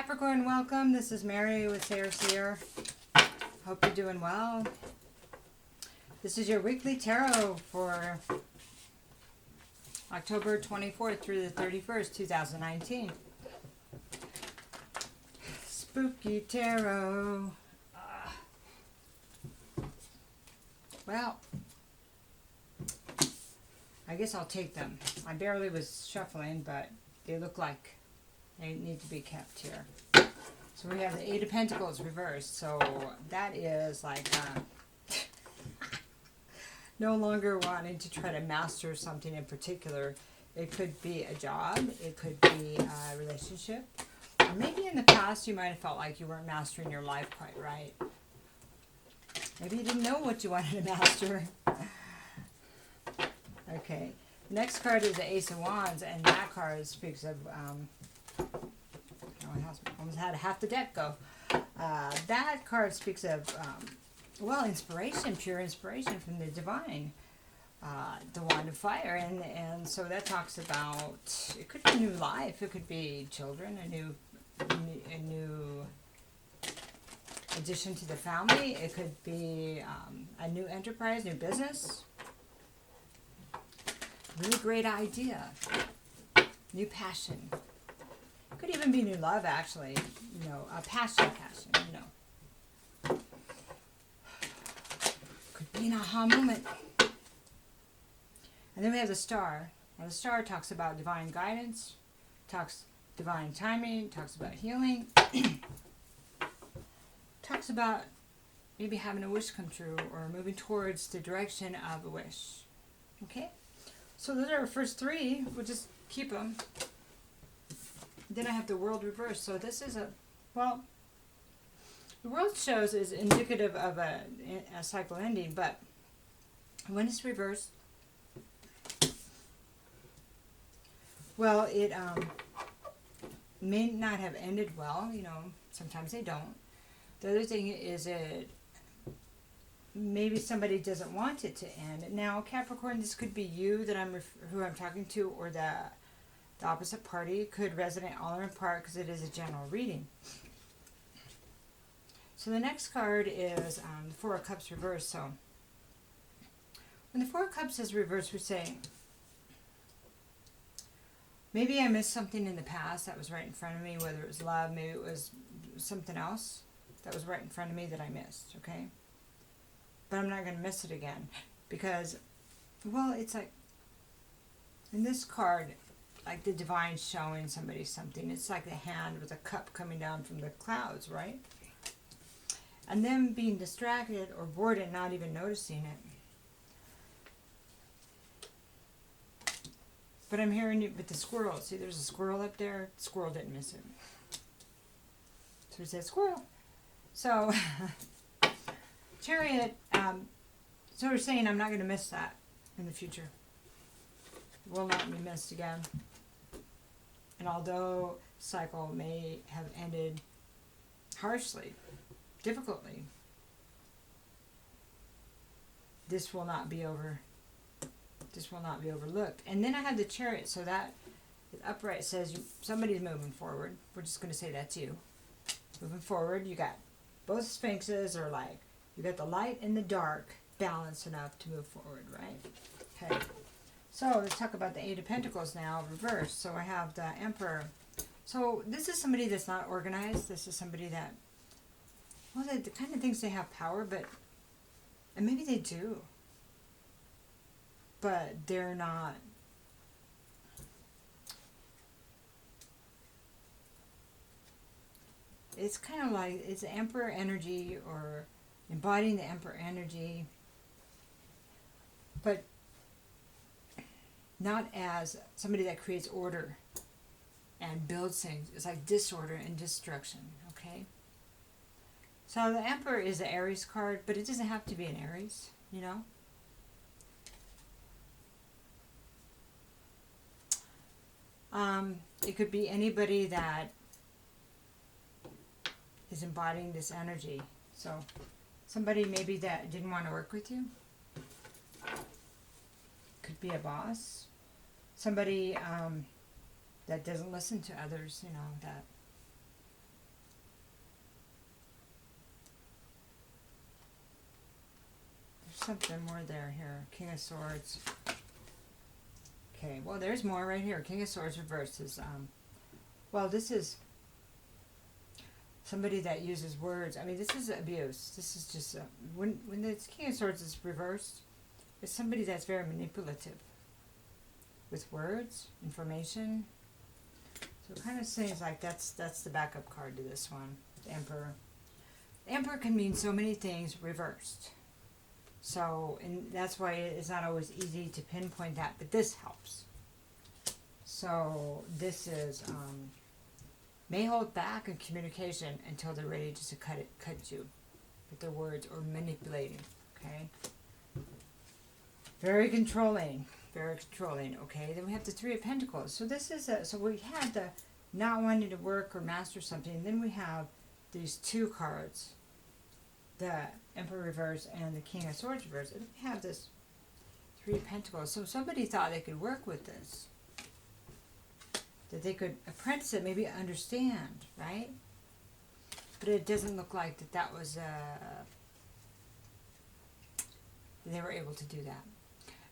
Capricorn, welcome. This is Mary with Seer. Hope you're doing well. This is your weekly tarot for October 24th through the 31st, 2019. Spooky tarot. Well, I guess I'll take them. I barely was shuffling, but they look like they need to be kept here. So we have the Eight of Pentacles reversed. So that is like no longer wanting to try to master something in particular. It could be a job. It could be a relationship. Or maybe in the past you might have felt like you weren't mastering your life quite right. Maybe you didn't know what you wanted to master. Okay. Next card is the Ace of Wands, and that card speaks of... almost had half the deck go. That card speaks of, well, inspiration, pure inspiration from the divine, the wand of fire, and so that talks about, it could be new life, it could be children, a new addition to the family, it could be a new enterprise, new business, really great idea, new passion. Could even be new love, actually. You know, a passion, you know. Could be an aha moment. And then we have the star. Now, the star talks about divine guidance, talks divine timing, talks about healing, talks about maybe having a wish come true or moving towards the direction of a wish. Okay? So those are our first three. We'll just keep them. Then I have the world reversed. So this is well, the world shows is indicative of a cycle ending, but when it's reversed, well, it may not have ended well. You know, sometimes they don't. The other thing is maybe somebody doesn't want it to end. Now, Capricorn, this could be you that who I'm talking to, or the opposite party. Could resonate all or in part because it is a general reading. So the next card is the Four of Cups reversed. So when the Four of Cups is reversed, we're saying, maybe I missed something in the past that was right in front of me, whether it was love, maybe it was something else that was right in front of me that I missed, okay? But I'm not going to miss it again because, well, it's like, in this card, like the divine showing somebody something. It's like the hand with a cup coming down from the clouds, right? And them being distracted or bored and not even noticing it. But I'm hearing it with the squirrel. See, there's a squirrel up there. The squirrel didn't miss it. So we said squirrel. So, Chariot, so we're saying I'm not going to miss that in the future. It will not be missed again. And although cycle may have ended harshly, difficultly, this will not be over. This will not be overlooked. And then I have the Chariot, so that upright says somebody's moving forward. We're just going to say that's you. Moving forward, you got both Sphinxes are like, you got the light and the dark balanced enough to move forward, right? Okay. So let's talk about the Eight of Pentacles now, reversed. So I have the Emperor. So this is somebody that's not organized. This is somebody that, well, the kind of thinks they have power, but, and maybe they do, but they're not. It's kind of like, it's Emperor energy or embodying the Emperor energy, but not as somebody that creates order and builds things. It's like disorder and destruction, okay? So the Emperor is the Aries card, but it doesn't have to be an Aries, you know? It could be anybody that is embodying this energy. So somebody maybe that didn't want to work with you. Could be a boss. Somebody that doesn't listen to others, you know, that something more there here. King of Swords. Okay, well, there's more right here. King of Swords reversed is, well, this is somebody that uses words. I mean, this is abuse. This is just, when the King of Swords is reversed, it's somebody that's very manipulative with words, information. So it kind of seems like that's the backup card to this one, the Emperor. The Emperor can mean so many things reversed. So, and that's why it's not always easy to pinpoint that, but this helps. So this is, may hold back in communication until they're ready just to cut you with their words or manipulating, okay? Very controlling, okay? Then we have the Three of Pentacles. So this is, so we had the not wanting to work or master something. Then we have these two cards, the Emperor reverse and the King of Swords reverse. And we have this Three of Pentacles. So somebody thought they could work with this, that they could apprentice it, maybe understand, right? But it doesn't look like that was, they were able to do that.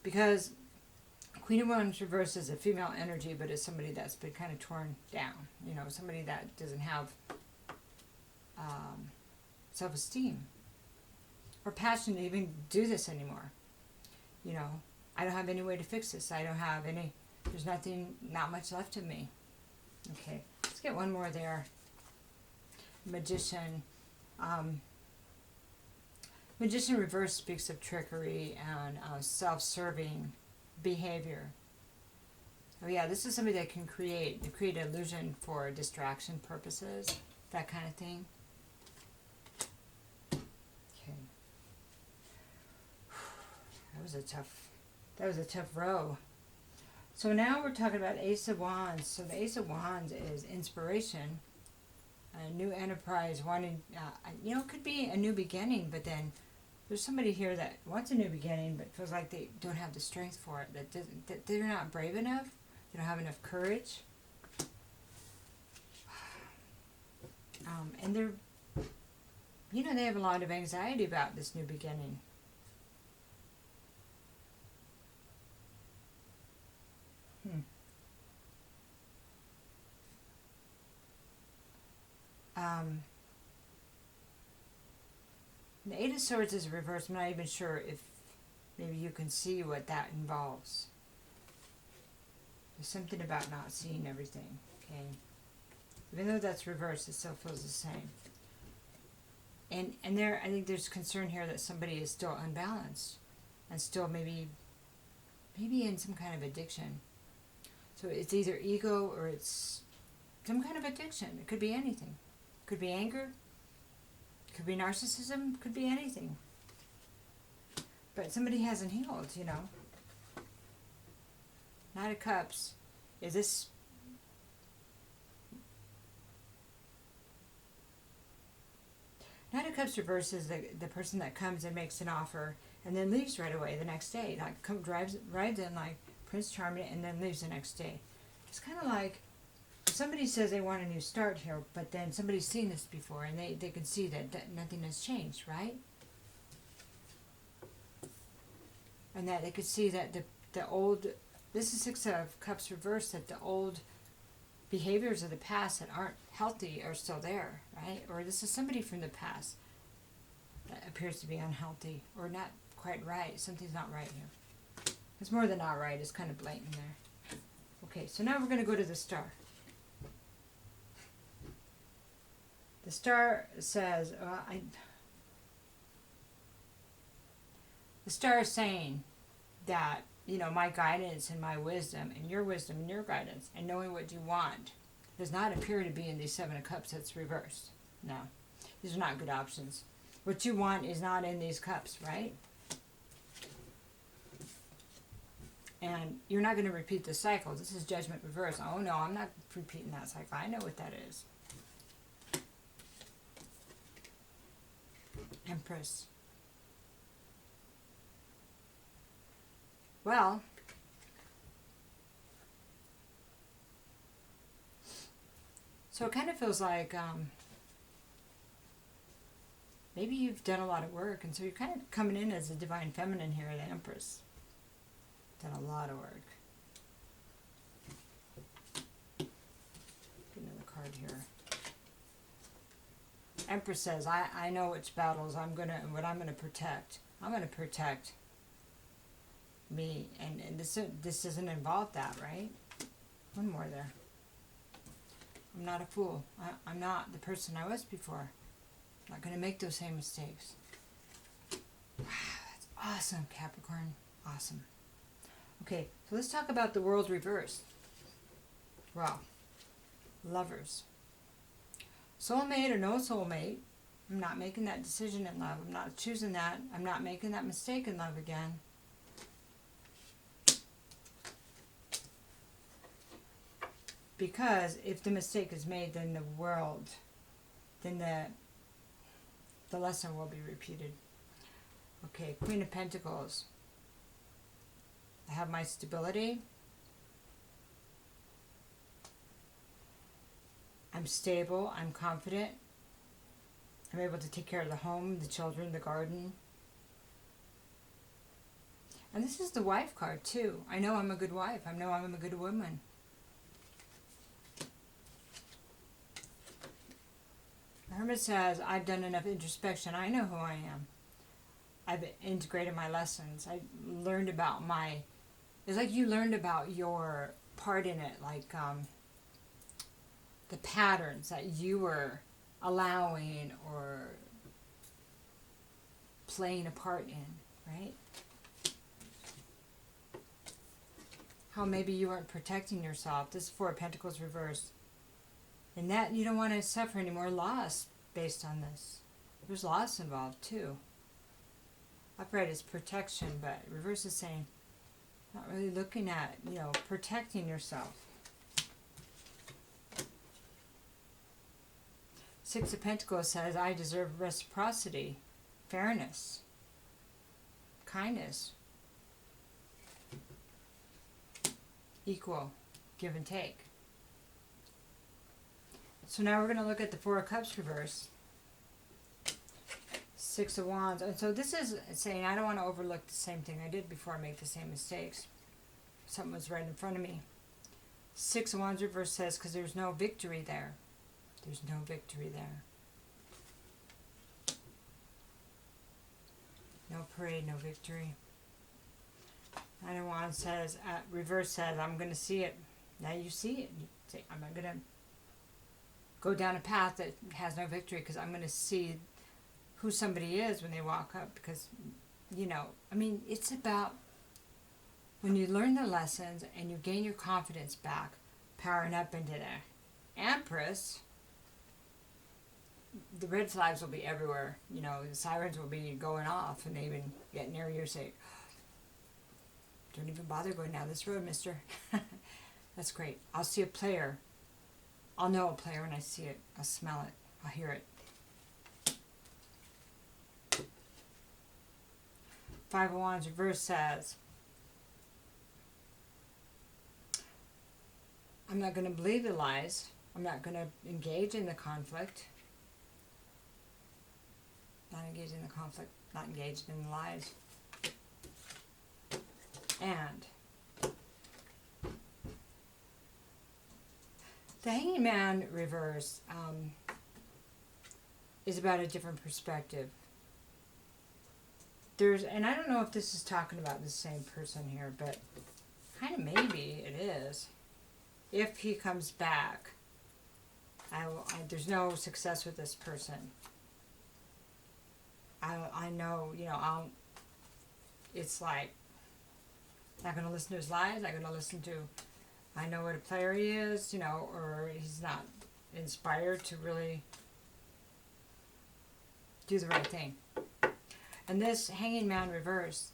Because Queen of Wands reverse is a female energy, but it's somebody that's been kind of torn down. You know, somebody that doesn't have self-esteem or passion to even do this anymore. You know, I don't have any way to fix this. I don't have any, there's not much left of me. Okay, let's get one more there. Magician. Magician reverse speaks of trickery and self-serving behavior. Oh yeah, this is somebody that can create illusion for distraction purposes, that kind of thing. Okay. That was a tough row. So now we're talking about Ace of Wands. So the Ace of Wands is inspiration, a new enterprise, wanting, you know, it could be a new beginning, but then there's somebody here that wants a new beginning but feels like they don't have the strength for it, that they're not brave enough, they don't have enough courage. And they're, you know, they have a lot of anxiety about this new beginning. The Eight of Swords is reversed. I'm not even sure if maybe you can see what that involves. There's something about not seeing everything, okay? Even though that's reversed, it still feels the same. And there, I think there's concern here that somebody is still unbalanced and still maybe in some kind of addiction. So it's either ego or it's some kind of addiction. It could be anything. It could be anger. It could be narcissism. It could be anything. But somebody hasn't healed, you know. Knight of Cups. Is this... Knight of Cups reverses the person that comes and makes an offer and then leaves right away the next day. Like drives in like Prince Charming and then leaves the next day. It's kind of like somebody says they want a new start here, but then somebody's seen this before and they can see that nothing has changed, right? And that they could see that the old, this is Six of Cups reversed, that the old behaviors of the past that aren't healthy are still there, right? Or this is somebody from the past that appears to be unhealthy or not quite right. Something's not right here. It's more than not right. It's kind of blatant there. Okay, so now we're going to go to the Star. The Star says, the Star is saying that, you know, my guidance and my wisdom and your guidance and knowing what you want does not appear to be in these Seven of Cups that's reversed. No, these are not good options. What you want is not in these cups, right? And you're not going to repeat the cycle. This is Judgment reversed. Oh no, I'm not repeating that cycle. I know what that is. Empress. Well, so it kind of feels like Maybe you've done a lot of work, and so you're kind of coming in as a divine feminine here, the Empress. Done a lot of work. Get another card here. Empress says, I know which battles what I'm gonna protect. I'm gonna protect me, and this doesn't involve that, right? One more there. I'm not a fool. I'm not the person I was before. I'm not gonna make those same mistakes. Wow, that's awesome, Capricorn. Awesome. Okay, so let's talk about the world reversed. Wow. Lovers. Soulmate or no soulmate, I'm not making that decision in love. I'm not choosing that. I'm not making that mistake in love again. Because if the mistake is made, then the lesson will be repeated. Okay, Queen of Pentacles. I have my stability. I'm stable. I'm confident. I'm able to take care of the home, the children, the garden. And this is the wife card too. I know I'm a good wife. I know I'm a good woman. The Hermit says, I've done enough introspection. I know who I am. I've integrated my lessons. I learned about it's like you learned about your part in it, like the patterns that you were allowing or playing a part in, right? How maybe you weren't protecting yourself. This is Four of Pentacles reversed. And that you don't want to suffer any more loss based on this. There's loss involved too. Upright is protection, but reverse is saying not really looking at, protecting yourself. Six of Pentacles says, I deserve reciprocity, fairness, kindness, equal, give and take. So now we're going to look at the Four of Cups reverse. Six of Wands. And so this is saying I don't want to overlook the same thing I did before I make the same mistakes. Something was right in front of me. Six of Wands reverse says, because there's no victory there. There's no victory there. No parade, no victory. Nine of Wands says, reverse says, I'm going to see it. Now you see it. You say, I'm not going to go down a path that has no victory because I'm going to see who somebody is when they walk up, because, it's about when you learn the lessons and you gain your confidence back, powering up into the Empress, the red flags will be everywhere. The sirens will be going off, and they even get near you and say, don't even bother going down this road, mister. That's great. I'll see a player. I'll know a player when I see it. I'll smell it. I'll hear it. Five of Wands reverse says, I'm not going to believe the lies. I'm not going to engage in the conflict. Not engaged in the conflict. Not engaged in the lies. And the Hanging Man reverse is about a different perspective. And I don't know if this is talking about the same person here, but kind of maybe it is. If he comes back, there's no success with this person. I know, it's like, not going to listen to his lies, not going to listen to, I know what a player he is, or he's not inspired to really do the right thing. And this Hanging Man reverse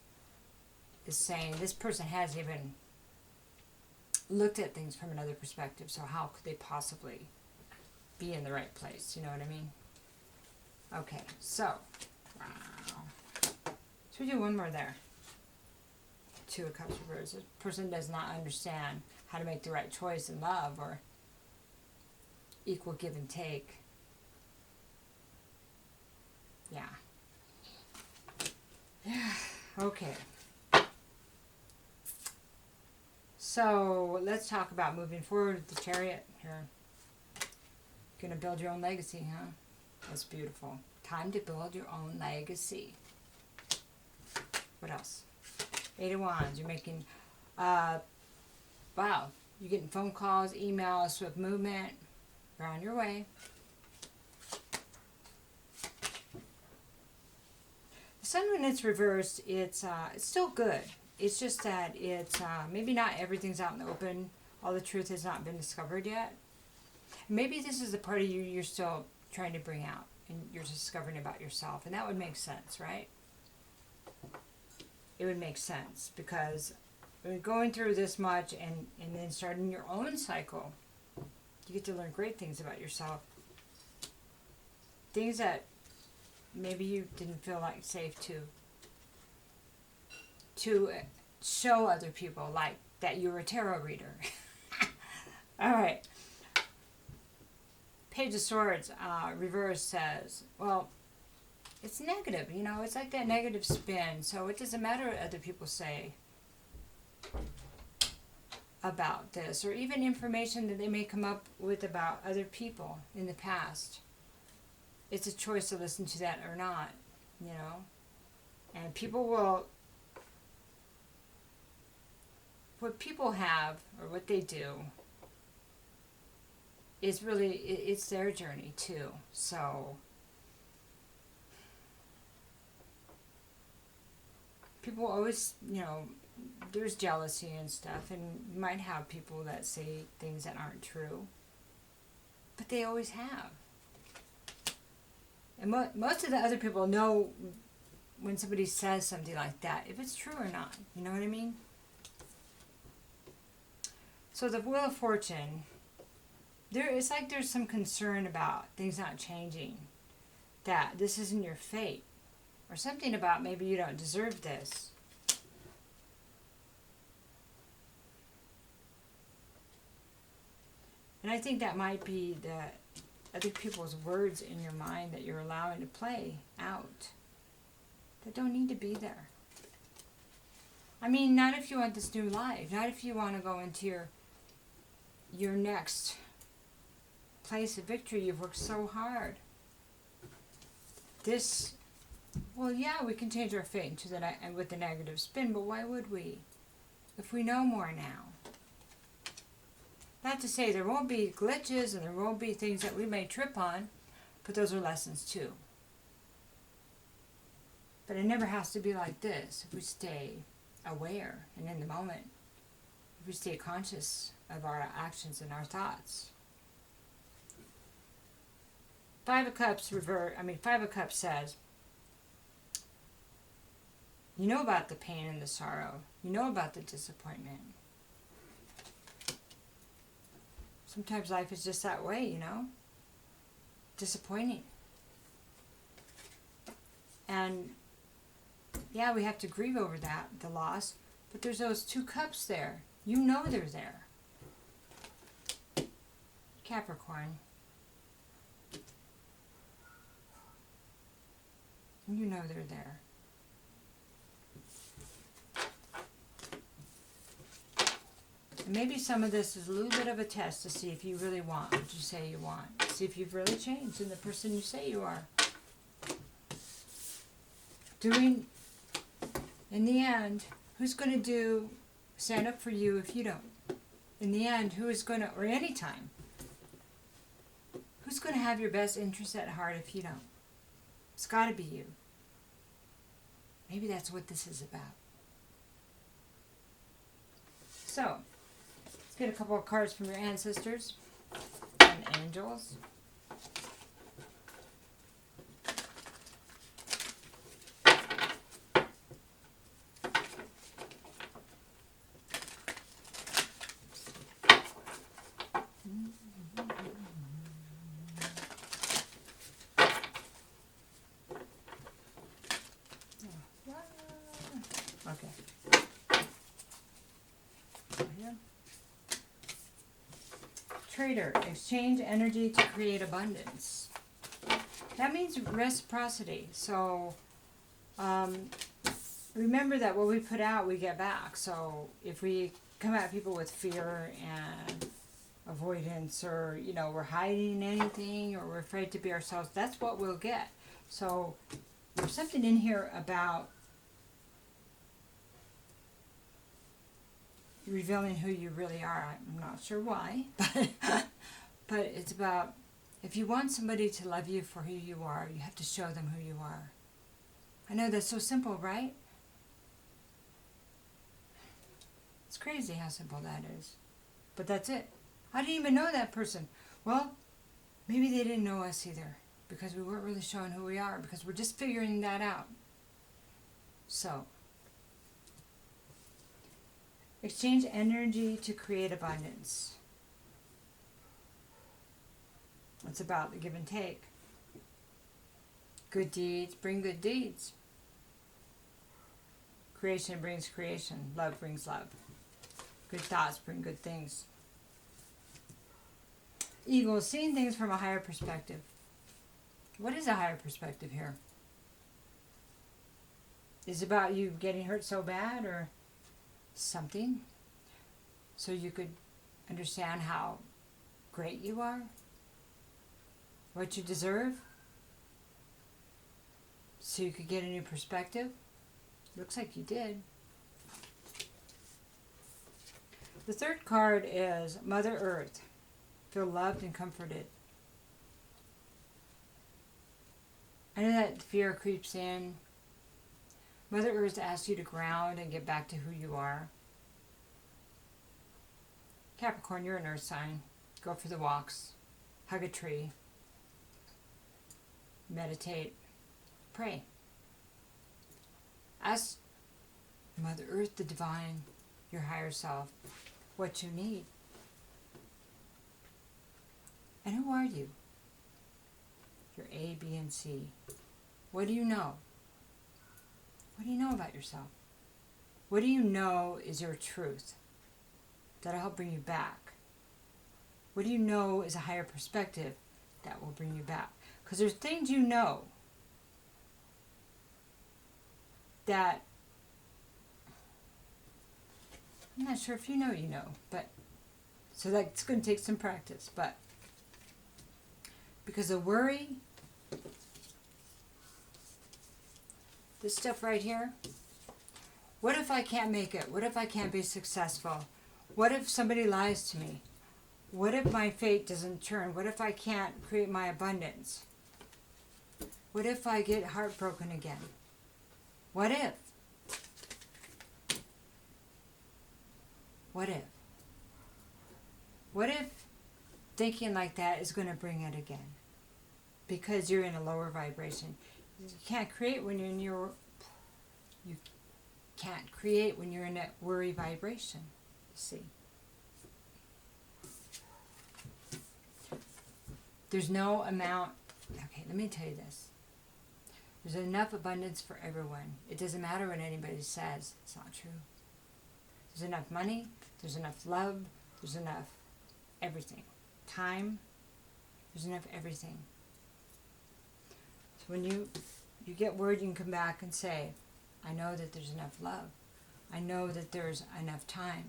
is saying this person hasn't even looked at things from another perspective, so how could they possibly be in the right place? You know what I mean? Okay, so, wow. So we do one more there. Two of Cups reverse. This person does not understand how to make the right choice in love or equal give and take. Yeah. Yeah. Okay. So let's talk about moving forward with the Chariot here. Gonna build your own legacy, huh? That's beautiful. Time to build your own legacy. What else? 8 of Wands. You're making, wow. You're getting phone calls, emails, swift movement. You're on your way. The Sun, when it's reversed, it's still good. It's just that it's maybe not everything's out in the open. All the truth has not been discovered yet. Maybe this is the part of you you're still trying to bring out, and you're discovering about yourself, and that would make sense, right? It would make sense, because when going through this much and then starting your own cycle, you get to learn great things about yourself. Things that maybe you didn't feel like safe to show other people, like that you're a tarot reader. All right. Page of Swords, reverse says, well, it's negative, you know, it's like that negative spin, so it doesn't matter what other people say about this, or even information that they may come up with about other people in the past. It's a choice to listen to that or not, you know, and people will, what people have, or what they do, is really, it's their journey too. So people always, you know, there's jealousy and stuff, and you might have people that say things that aren't true, but they always have. And most of the other people know when somebody says something like that, if it's true or not. You know what I mean? So the Wheel of Fortune, it's like there's some concern about things not changing, that this isn't your fate, or something about maybe you don't deserve this. And I think that might be the other people's words in your mind that you're allowing to play out that don't need to be there. I mean, not if you want this new life, not if you want to go into your next place of victory. You've worked so hard. This, well, yeah, we can change our fate into with the negative spin, but why would we? If we know more now. Not to say there won't be glitches and there won't be things that we may trip on, but those are lessons too. But it never has to be like this if we stay aware and in the moment. If we stay conscious of our actions and our thoughts. 5 of Cups says, you know about the pain and the sorrow. You know about the disappointment. Sometimes life is just that way, you know? Disappointing. And yeah, we have to grieve over that, the loss, but there's those 2 cups there. You know they're there. Capricorn. You know they're there. And maybe some of this is a little bit of a test to see if you really want what you say you want. See if you've really changed in the person you say you are. In the end, who's going to stand up for you if you don't? In the end, who is going to, or any time, who's going to have your best interest at heart if you don't? It's got to be you. Maybe that's what this is about. So, let's get a couple of cards from your ancestors and angels. Okay. Here. Trader, exchange energy to create abundance. That means reciprocity. So remember that what we put out, we get back. So if we come at people with fear and avoidance, or we're hiding anything, or we're afraid to be ourselves, that's what we'll get. So there's something in here about revealing who you really are. I'm not sure why, but it's about, if you want somebody to love you for who you are, you have to show them who you are. I know that's so simple, right? It's crazy how simple that is. But that's it. I didn't even know that person. Well, maybe they didn't know us either, because we weren't really showing who we are, because we're just figuring that out. So, exchange energy to create abundance. It's about the give and take. Good deeds bring good deeds. Creation brings creation. Love brings love. Good thoughts bring good things. Eagle, seeing things from a higher perspective. What is a higher perspective here? Is it about you getting hurt so bad or something? So you could understand how great you are? What you deserve? So you could get a new perspective? Looks like you did. The third card is Mother Earth. Feel loved and comforted. I know that fear creeps in. Mother Earth asks you to ground and get back to who you are. Capricorn, you're an earth sign. Go for the walks. Hug a tree. Meditate. Pray. Ask Mother Earth, the divine, your higher self, what you need. And who are you? You're A, B, and C. What do you know? What do you know about yourself? What do you know is your truth? That'll help bring you back. What do you know is a higher perspective that will bring you back? Because there's things you know that I'm not sure if you know, but so that's going to take some practice, but because of worry, this stuff right here, what if I can't make it? What if I can't be successful? What if somebody lies to me? What if my fate doesn't turn? What if I can't create my abundance? What if I get heartbroken again? What if? What if? What if thinking like that is going to bring it again? Because you're in a lower vibration. You can't create when you're in your... You can't create when you're in that worry vibration. You see? There's no amount... Okay, let me tell you this. There's enough abundance for everyone. It doesn't matter what anybody says. It's not true. There's enough money. There's enough love. There's enough everything. Time. There's enough everything. So when you get word, you can come back and say, I know that there's enough love. I know that there's enough time.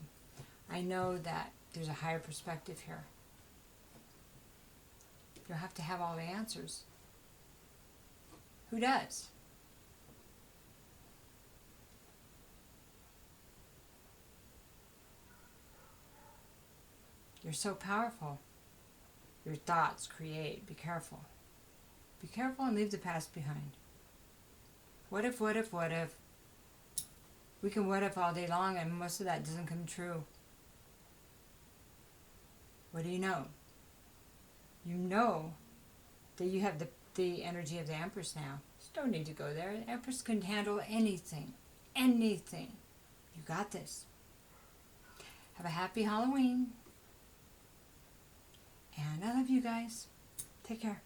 I know that there's a higher perspective here. You don't have to have all the answers. Who does? You're so powerful. Your thoughts create. Be careful. Be careful and leave the past behind. What if, what if, what if? We can what if all day long and most of that doesn't come true. What do you know? You know that you have the energy of the Empress now. You don't need to go there. The Empress can handle anything. Anything. You got this. Have a happy Halloween. And I love you guys. Take care.